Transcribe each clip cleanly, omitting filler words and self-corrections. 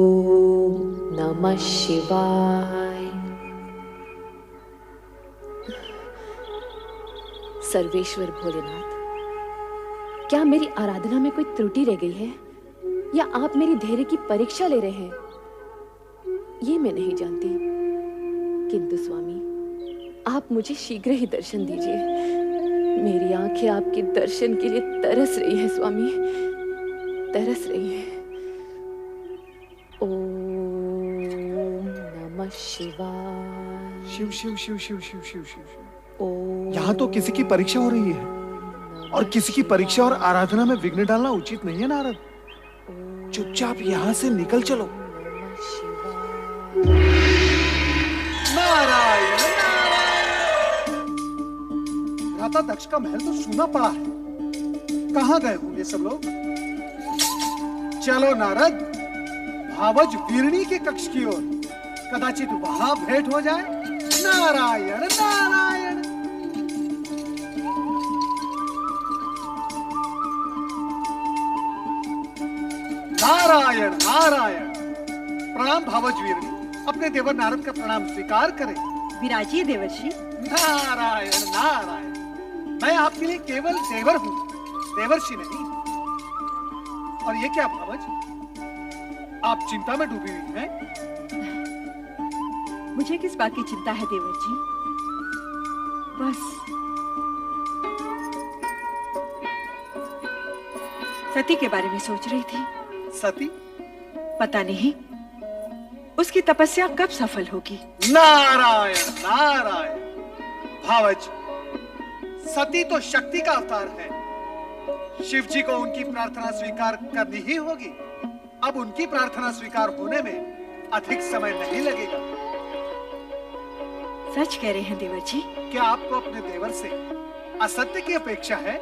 नमः शिवाय। सर्वेश्वर भोलेनाथ, क्या मेरी आराधना में कोई त्रुटि रह गई है या आप मेरी धैर्य की परीक्षा ले रहे हैं, ये मैं नहीं जानती। किंतु स्वामी, आप मुझे शीघ्र ही दर्शन दीजिए। मेरी आंखें आपके दर्शन के लिए तरस रही हैं स्वामी, तरस रही हैं। ओम नमः शिवाय। शिव शिव शिव शिव शिव शिव शिव। यहाँ तो किसी की परीक्षा हो रही है और किसी की परीक्षा और आराधना में विघ्न डालना उचित नहीं है नारद। चुपचाप यहाँ से निकल चलो। नारायण नारायण। भ्राता दक्ष का महल तो सूना पड़ा है, कहाँ गए होंगे सब लोग? चलो नारद, भावज वीरणी के कक्ष की ओर, कदाचित वहां भेंट हो जाए। नारायण नारायण। नारायण नारायण। प्रणाम भावज वीरणी, अपने देवर नारद का प्रणाम स्वीकार करें। विराजिए देवर्षि। नारायण नारायण। मैं आपके लिए केवल देवर हूँ, देवर्षि नहीं। और ये क्या भावज, आप चिंता में डूबी हुई हैं? मुझे किस बात की चिंता है देवर जी, बस सती के बारे में सोच रही थी। सती? पता नहीं उसकी तपस्या कब सफल होगी। नारायण नारायण। भावज, सती तो शक्ति का अवतार है। शिव जी को उनकी प्रार्थना स्वीकार करनी ही होगी। अब उनकी प्रार्थना स्वीकार होने में अधिक समय नहीं लगेगा। सच कह रहे हैं देवर जी। क्या आपको अपने देवर से असत्य की अपेक्षा है?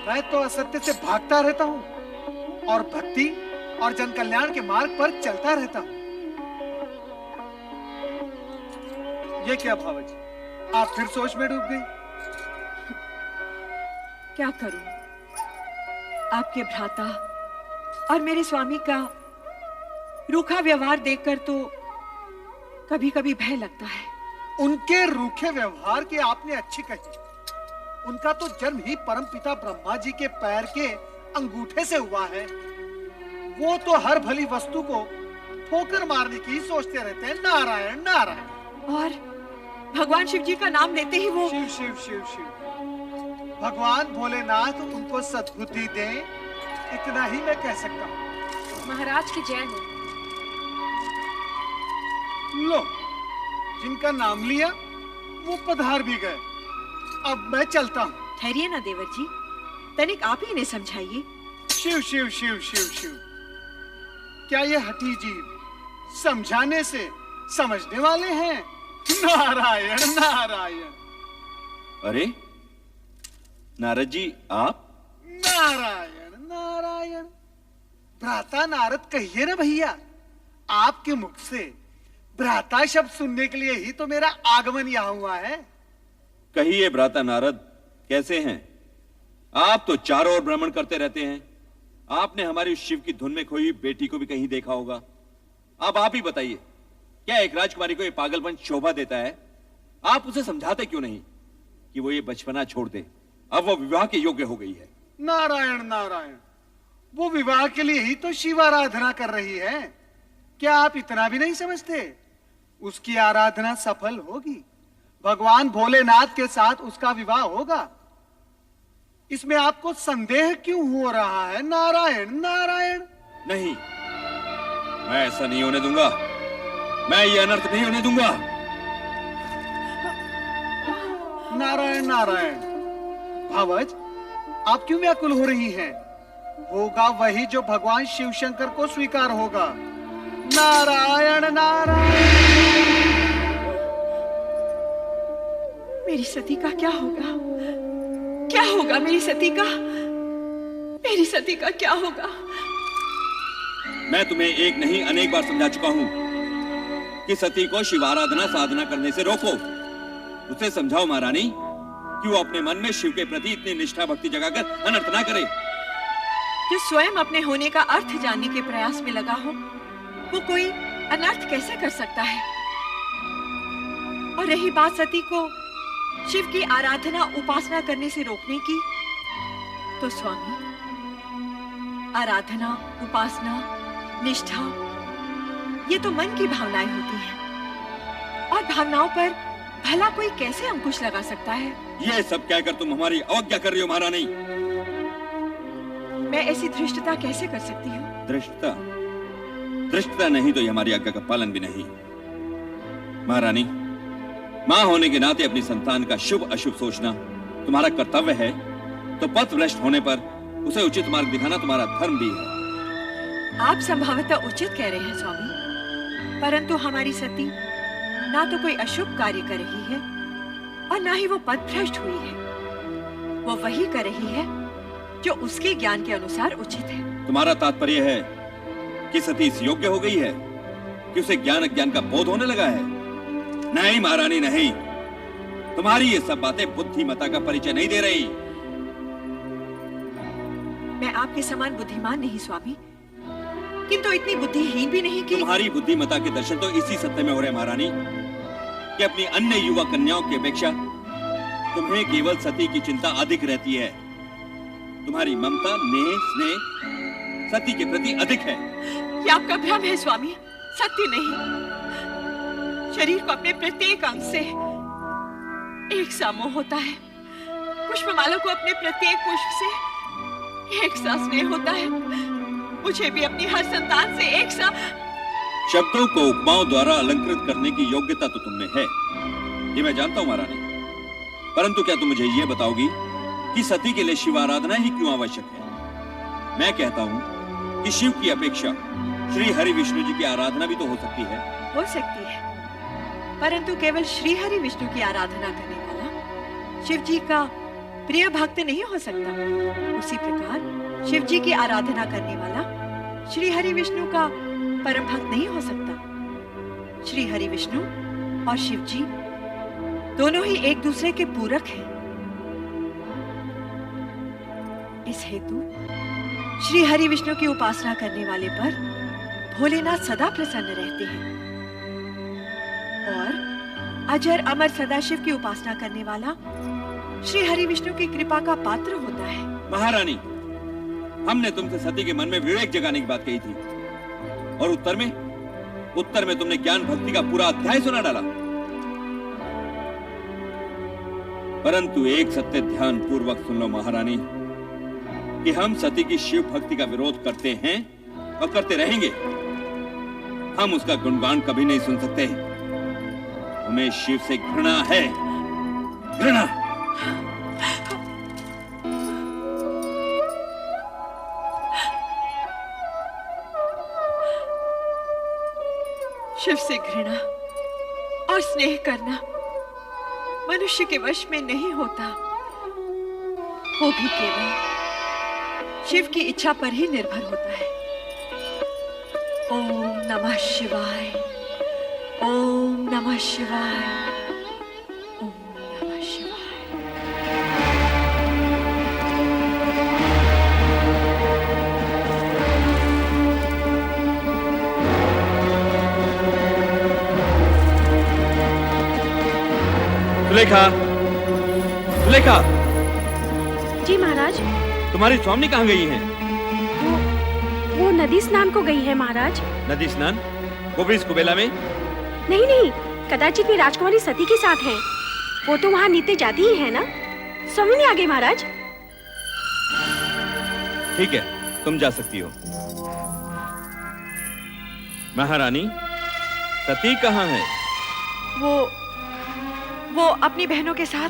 मैं तो असत्य से भागता रहता हूँ और भक्ति और जन कल्याण के मार्ग पर चलता रहता हूँ। ये क्या भावज, आप फिर सोच में डूब गई? क्या करूं, आपके भ्राता और मेरे स्वामी का रूखा व्यवहार देखकर तो कभी कभी भय लगता है। उनके रूखे व्यवहार की आपने अच्छी कही। उनका तो जन्म ही परमपिता ब्रह्मा जी के पैर के अंगूठे से हुआ है। वो तो हर भली वस्तु को ठोकर मारने की सोचते रहते हैं। नारायण नारायण। और भगवान शिव जी का नाम लेते ही वो शिव शिव शिव शिव। भगवान भोलेनाथ उनको सद्बुद्धि दे, इतना ही मैं कह सकता हूँ। महाराज की जय हो। लो, जिनका नाम लिया वो पधार भी गए। अब मैं चलता हूँ। ठहरिए ना देवर जी, तनिक आप ही इन्हें समझाइए। शिव शिव शिव शिव शिव। क्या ये हठी जीव समझाने से समझने वाले हैं? नारायण नारायण। अरे नारद जी, आप? नारायण नारायण। भ्राता नारद कहिए ना भैया। आपके मुख से भ्राता शब्द सुनने के लिए ही तो मेरा आगमन यहाँ हुआ है। कहिए भ्राता नारद, कैसे हैं आप? तो चारों ओर भ्रमण करते रहते हैं। आपने हमारी शिव की धुन में खोई बेटी को भी कहीं देखा होगा। अब आप ही बताइए, क्या एक राजकुमारी को ये पागलपन शोभा देता है? आप उसे समझाते क्यों नहीं कि वो ये बचपना छोड़ दे? अब वो विवाह के योग्य हो गई है। नारायण नारायण। वो विवाह के लिए ही तो शिव आराधना कर रही है। क्या आप इतना भी नहीं समझते? उसकी आराधना सफल होगी, भगवान भोलेनाथ के साथ उसका विवाह होगा। इसमें आपको संदेह क्यों हो रहा है? नारायण नारायण। नहीं, मैं ऐसा नहीं होने दूंगा। मैं ये अनर्थ नहीं होने दूंगा। नारायण नारायण। भावज, आप क्यों व्याकुल हो रही हैं? होगा वही जो भगवान शिव शंकर को स्वीकार होगा। नारायण नारायण। मेरी सती का क्या होगा? क्या होगा मेरी सती का? मेरी सती का क्या होगा? मैं तुम्हें एक नहीं अनेक बार समझा चुका हूं कि सती को शिवाराधना साधना करने से रोको। उसे समझाओ महारानी कि वो अपने मन में शिव के प्रति इतनी निष्ठा भक्ति जगाकर अनर्थ ना करे। जो स्वयं अपने होने का अर्थ जानने के प्रयास में लगा हो, वो कोई अनर्थ कैसे कर सकता है? और रही बात सती को शिव की आराधना उपासना करने से रोकने की, तो स्वामी, आराधना, उपासना, निष्ठा, ये तो मन की भावनाएं होती हैं, और भावनाओं पर भला कोई कैसे अंकुश लगा सकता है? ये सब कहकर तुम हमारी अवज्ञा कर रही हो महारानी। मैं ऐसी धृष्टता कैसे कर सकती हूँ? धृष्टता नहीं तो ये हमारी आज्ञा का पालन भी नहीं। महारानी, मां होने के नाते अपनी संतान का शुभ अशुभ सोचना तुम्हारा कर्तव्य है, तो पथ भ्रष्ट होने पर उसे उचित मार्ग दिखाना तुम्हारा धर्म भी है। आप संभवतः उचित कह रहे हैं स्वामी, परंतु हमारी सती ना तो कोई अशुभ कार्य कर रही है और ना ही वो पथ भ्रष्ट हुई है। वो वही कर रही है जो उसके ज्ञान के अनुसार उचित है। तुम्हारा तात्पर्य है कि सती इस योग्य हो गई है कि उसे ज्ञान अज्ञान का बोध होने लगा है? नहीं महारानी, नहीं। तुम्हारी ये सब बातें बुद्धिमता का परिचय नहीं दे रही। मैं आपके समान बुद्धिमान नहीं स्वामी, किंतु इतनी बुद्धिहीन भी नहीं कि तुम्हारी बुद्धिमता के दर्शन तो इसी सत्य में हो रहे महारानी, कि अपनी अन्य युवा कन्याओं की अपेक्षा तुम्हें केवल सती की चिंता अधिक रहती है। तुम्हारी ममता, नेह, स्नेह सती के प्रति अधिक है। ये आपका भ्रम है स्वामी, सत्य नहीं। शरीर को अपने प्रत्येक अंग से एक सा मोह होता है, पुष्पमाला को अपने प्रत्येक पुष्प से एक सा स्नेह होता है, मुझे भी अपनी हर संतान से एक सा। शब्दों को उपमाओं द्वारा अलंकृत करने की योग्यता तो तुमने है, ये मैं जानता हूं महारानी, परंतु क्या तुम मुझे ये बताओगी कि सती के लिए शिव आराधना ही क्यों आवश्यक है? मैं कहता हूं कि शिव की अपेक्षा श्री हरि विष्णु जी की आराधना भी तो हो सकती है। हो सकती है, परंतु केवल श्री हरि विष्णु की आराधना करने वाला शिव जी का प्रिय भक्त नहीं हो सकता। उसी प्रकार शिव जी की आराधना करने वाला श्री हरि विष्णु का परम भक्त नहीं हो सकता। श्री हरि विष्णु और शिव जी दोनों ही एक दूसरे के पूरक हैं। इस हेतु श्री हरि विष्णु की उपासना करने वाले पर भोलेनाथ सदा प्रसन्न रहते हैं, और अजर अमर सदाशिव की उपासना करने वाला श्री हरि विष्णु की कृपा का पात्र होता है। महारानी, हमने तुमसे सती के मन में विवेक जगाने की बात कही थी, और उत्तर में तुमने ज्ञान भक्ति का पूरा अध्याय सुना डाला। परंतु एक सत्य ध्यान पूर्वक सुन लो महारानी, कि हम सती की शिव भक्ति का विरोध करते हैं और करते रहेंगे। हम उसका गुणगान कभी नहीं सुन सकते। हमें शिव से घृणा है, घृणा। शिव से घृणा और स्नेह करना मनुष्य के वश में नहीं होता, वो भी केवल शिव की इच्छा पर ही निर्भर होता है। ओम नमः शिवाय, ओम नमः शिवाय, ओम नमः शिवाय। सुलेखा, सुलेखा, जी महाराज। तुम्हारी स्वामी कहाँ गई हैं? वो नदी स्नान को गई है महाराज। नदी स्नान? वो भी इस कुबेला में? नहीं नहीं, कदाचित वे राजकुमारी सती के साथ हैं। वो तो वहाँ नित्य जाती ही है ना। स्वामी ने आ गए महाराज। ठीक है, तुम जा सकती हो। महारानी, सती कहाँ है? वो अपनी बहनों के साथ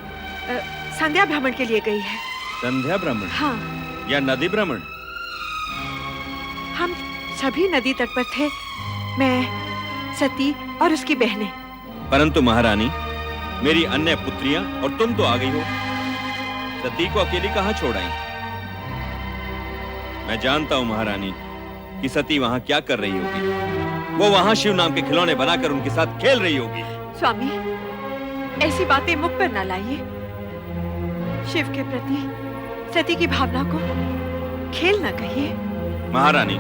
संध्या भ्रमण के लिए गई है। संध्या भ्रमण? हाँ। या नदी भ्रमण? हम सभी नदी तट पर थे, मैं, सती और उसकी बहनें। परंतु महारानी, मेरी अन्य पुत्रियां और तुम तो आ गई हो। सती को अकेली कहाँ छोड़ आई? मैं जानता हूं महारानी कि सती वहां क्या कर रही होगी। वो वहां शिव नाम के खिलौने बनाकर उनके साथ खेल रही होगी। स्वामी, ऐसी बातें मुख पर न लाइए। शिव के प्रति सती की भावना को खेल ना कहिए। महारानी,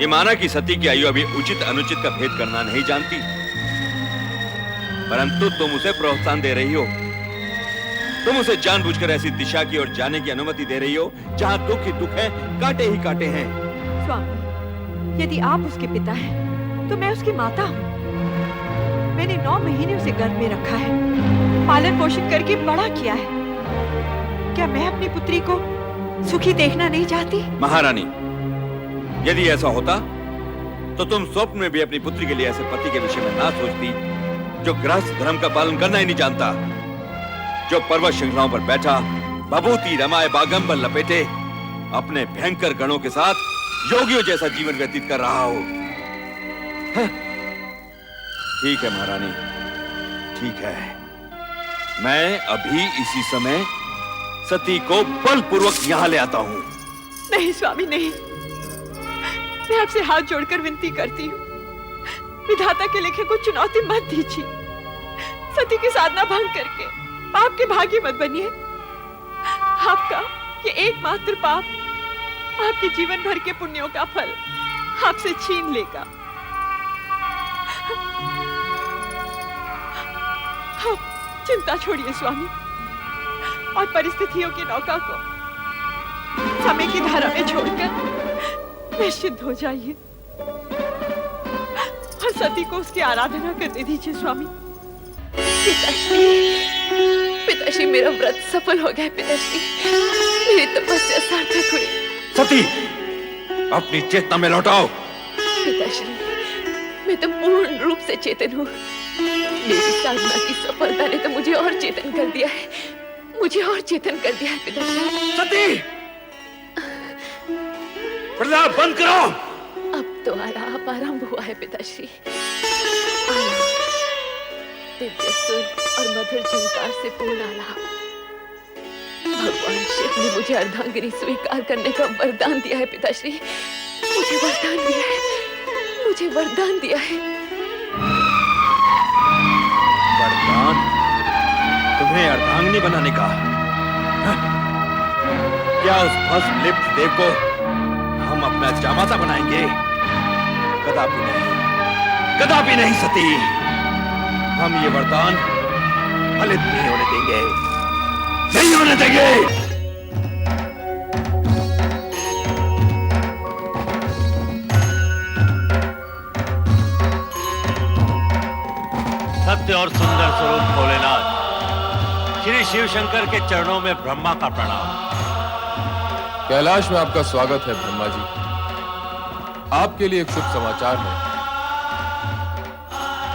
ये माना कि सती की आयु अभी उचित अनुचित का भेद करना नहीं जानती, परंतु तुम उसे प्रोत्साहन दे रही हो। तुम उसे जानबूझकर ऐसी दिशा की ओर जाने की अनुमति दे रही हो जहां दुख ही दुख है, कांटे ही कांटे हैं। स्वामी, यदि आप उसके पिता हैं, तो मैं उसकी माता हूँ। मैंने 9 महीने उसे गर्भ में रखा है, पालन पोषण करके बड़ा किया है। क्या मैं अपनी पुत्री को सुखी देखना नहीं चाहती? महारानी, यदि ऐसा होता तो तुम स्वप्न में भी अपनी पुत्री के लिए ऐसे पति के विषय में ना सोचती जो गृहस्थ धर्म का पालन करना ही नहीं जानता, जो पर्वत श्रृंखलाओं पर बैठा बभूति रमाए बागंबर लपेटे अपने भयंकर गणों के साथ योगियों जैसा जीवन व्यतीत कर रहा हो। ठीक है महारानी, ठीक है। मैं अभी इसी समय सती को बलपूर्वक यहां ले आता हूं। नहीं स्वामी, नहीं। मैं आपसे हाथ जोड़कर विनती करती हूँ, विधाता के लिखे को चुनौती मत दीजिए। सती की साधना भंग करके पाप के भागी मत बनिए। आपका ये एकमात्र पाप आपके जीवन भर के पुण्यों का फल आपसे छीन लेगा। आप चिंता छोड़िए स्वामी, और परिस्थितियों की नौका को समय की धारा में छोड़कर निश्चित हो जाइए और सती को उसकी आराधना करने दीजिए स्वामी। पिताश्री, पिताश्री, मेरा व्रत सफल हो गया। पिताश्री, मेरी तपस्या सार्थक हुई। सती, अपनी चेतना में लौटाओ। पिताश्री, मैं तो पूर्ण रूप से चेतन हूँ। मेरी साधना की सफलता ने तो मुझे और चेतन कर दिया है, मुझे और चेतन कर दिया है। पिताश्री, सती, प्रलाप बंद करो। अब तो आलाप आरंभ हुआ है पिताश्री। आलाप, दिव्य सुर और मधुर झंकार से पूर्ण आलाप। भगवान शिव ने मुझे अर्धांगिनी स्वीकार करने का वरदान दिया है पिताश्री। मुझे वरदान दिया है, मुझे वरदान दिया है। वरदान? तुम्हें अर्धांगिनी बनाने का? क्या उस भस्म लिप्त देव को हम अपना जामाता बनाएंगे? कदापि नहीं, कदापि नहीं सती। हम ये वरदान फलित नहीं होने देंगे, नहीं होने देंगे। सत्य और सुंदर स्वरूप भोलेनाथ, श्री शिव शंकर के चरणों में ब्रह्मा का प्रणाम। कैलाश में आपका स्वागत है ब्रह्मा जी। आपके लिए एक शुभ समाचार है।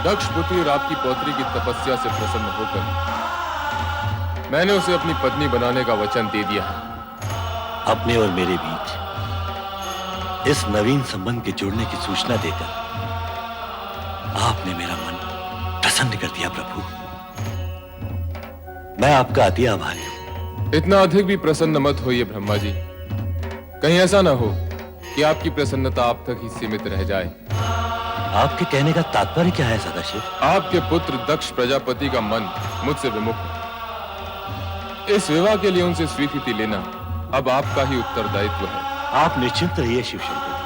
दक्ष पुत्री और आपकी पौत्री की तपस्या से प्रसन्न होकर मैंने उसे अपनी पत्नी बनाने का वचन दे दिया है। अपने और मेरे बीच इस नवीन संबंध के जुड़ने की सूचना देकर आपने मेरा मन प्रसन्न कर दिया प्रभु। मैं आपका अति आभारी हूं। इतना अधिक भी प्रसन्न मत होइए ब्रह्मा जी। कहीं ऐसा ना हो कि आपकी प्रसन्नता आप तक ही सीमित रह जाए। आपके कहने का तात्पर्य क्या है सदाशिव? आपके पुत्र दक्ष प्रजापति का मन मुझसे विमुख है। इस विवाह के लिए उनसे स्वीकृति लेना अब आपका ही उत्तरदायित्व है। आप निश्चिंत रहिए शिव शंकर जी,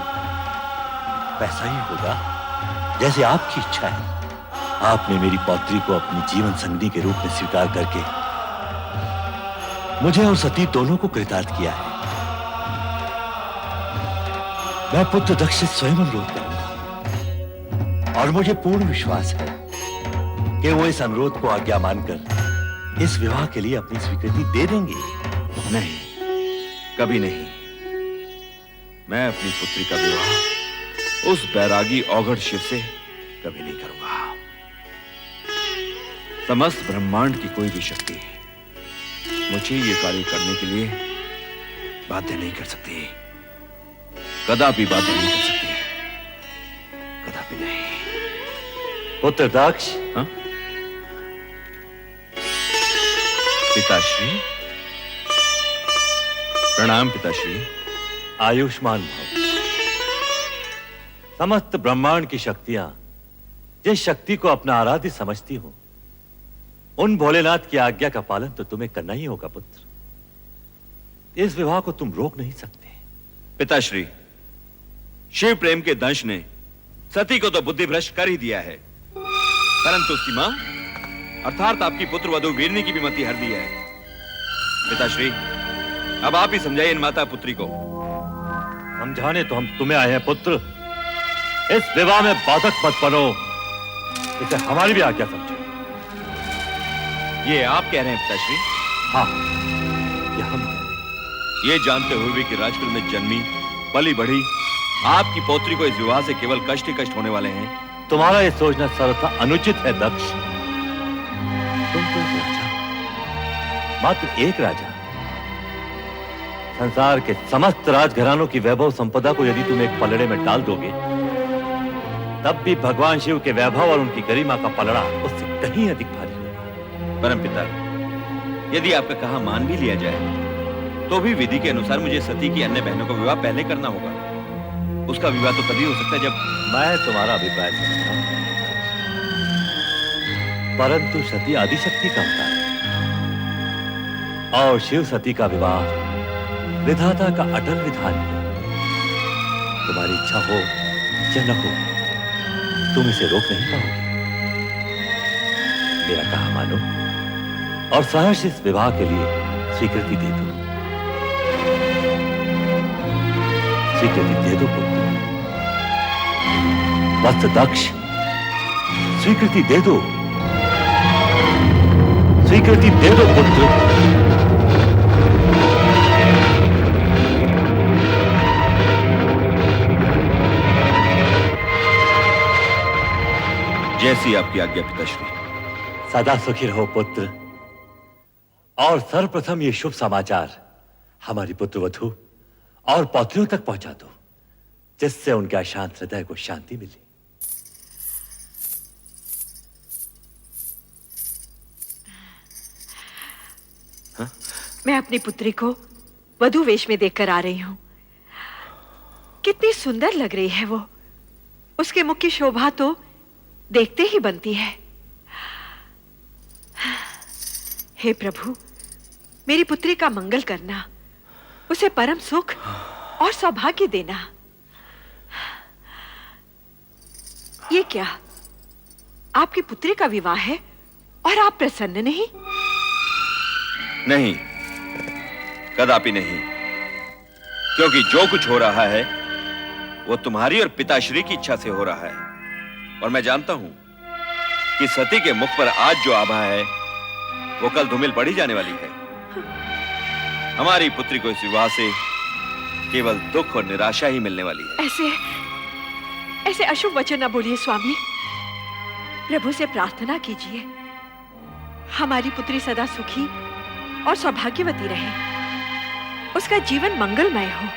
वैसा ही होगा जैसे आपकी इच्छा है। आपने मेरी पौत्री को अपनी जीवन संगिनी के रूप में स्वीकार करके मुझे और सती दोनों को कृतार्थ किया है। मैं पुत्र दक्ष से स्वयं अनुरोध करूंगा और मुझे पूर्ण विश्वास है कि वो इस अनुरोध को आज्ञा मानकर इस विवाह के लिए अपनी स्वीकृति दे देंगे। नहीं, कभी नहीं। मैं अपनी पुत्री का विवाह उस बैरागी औघड़ शिव से कभी नहीं करूंगा। समस्त ब्रह्मांड की कोई भी शक्ति मुझे ये कार्य करने के लिए बाध्य नहीं कर सकती, कदापि बाध्य नहीं कर सकती, कदापि नहीं। पुत्र दक्ष, हाँ? पिताश्री, प्रणाम पिताश्री। आयुष्मान भव। समस्त ब्रह्मांड की शक्तियां जिस शक्ति को अपना आराध्य समझती हो, उन भोलेनाथ की आज्ञा का पालन तो तुम्हें करना ही होगा पुत्र। इस विवाह को तुम रोक नहीं सकते। पिताश्री, शिव प्रेम के दंश ने सती को तो बुद्धि भ्रष्ट कर ही दिया है, परंतु उसकी मां अर्थात आपकी पुत्र वधु वीरनी की भी मति हर दी है। पिताश्री, अब आप ही समझाइए इन माता पुत्री को। समझाने तो हम तुम्हें आए हैं पुत्र। इस विवाह में बाधक मत बनो, इसे हमारी भी आज्ञा समझो। ये आप कह रहे हैं पिताश्री? हाँ, ये हम कह रहे हैं। ये जानते हुए भी कि राजकुल में जन्मी पली बढ़ी आपकी पौत्री को इस विवाह से केवल कष्ट ही कष्ट होने वाले हैं। तुम्हारा ये सोचना सर्वथा अनुचित है दक्ष। तुम तो एक राजा, मात्र एक राजा। संसार के समस्त राजघरानों की वैभव संपदा को यदि तुम एक पलड़े में डाल दोगे, तब भी भगवान शिव के वैभव और उनकी गरिमा का पलड़ा उससे कहीं अधिक भारी होगा। परमपिता, यदि आपका कहा मान भी लिया जाए तो भी विधि के अनुसार मुझे सती की अन्य बहनों का विवाह पहले करना होगा। उसका विवाह तो तभी हो सकता है जब मैं तुम्हारा अभिप्राय समझता हूं, परंतु सती आदिशक्ति का अवतार है और शिव सती का विवाह विधाता का अटल विधान है। तुम्हारी इच्छा हो या न हो, तुम इसे रोक नहीं पाओगे। मेरा कहा मानो और सहर्ष इस विवाह के लिए स्वीकृति दे दो। स्वीकृति दे दो पुत्र। वत्स दक्ष, स्वीकृति दे दो। स्वीकृति दे दो पुत्र। जैसी आपकी आज्ञा पिताश्री। सदा सुखी रहो पुत्र। और सर्वप्रथम ये शुभ समाचार हमारी पुत्र वधु और पौत्रियों तक पहुंचा दो, जिससे उनके अशांत हृदय को शांति मिले। मैं अपनी पुत्री को वधु वेश में देखकर आ रही हूं। कितनी सुंदर लग रही है वो। उसके मुख की शोभा तो देखते ही बनती है। हे प्रभु, मेरी पुत्री का मंगल करना, उसे परम सुख और सौभाग्य देना। ये क्या, आपकी पुत्री का विवाह है और आप प्रसन्न नहीं? नहीं, कदापि नहीं, क्योंकि जो कुछ हो रहा है वो तुम्हारी और पिताश्री की इच्छा से हो रहा है। और मैं जानता हूं कि सती के मुख पर आज जो आभा है वो कल धूमिल पड़ी जाने वाली है। हमारी पुत्री को इस विवाह से केवल दुख और निराशा ही मिलने वाली है। ऐसे अशुभ वचन न बोलिए स्वामी। प्रभु से प्रार्थना कीजिए, हमारी पुत्री सदा सुखी और सौभाग्यवती रहे, उसका जीवन मंगलमय हो।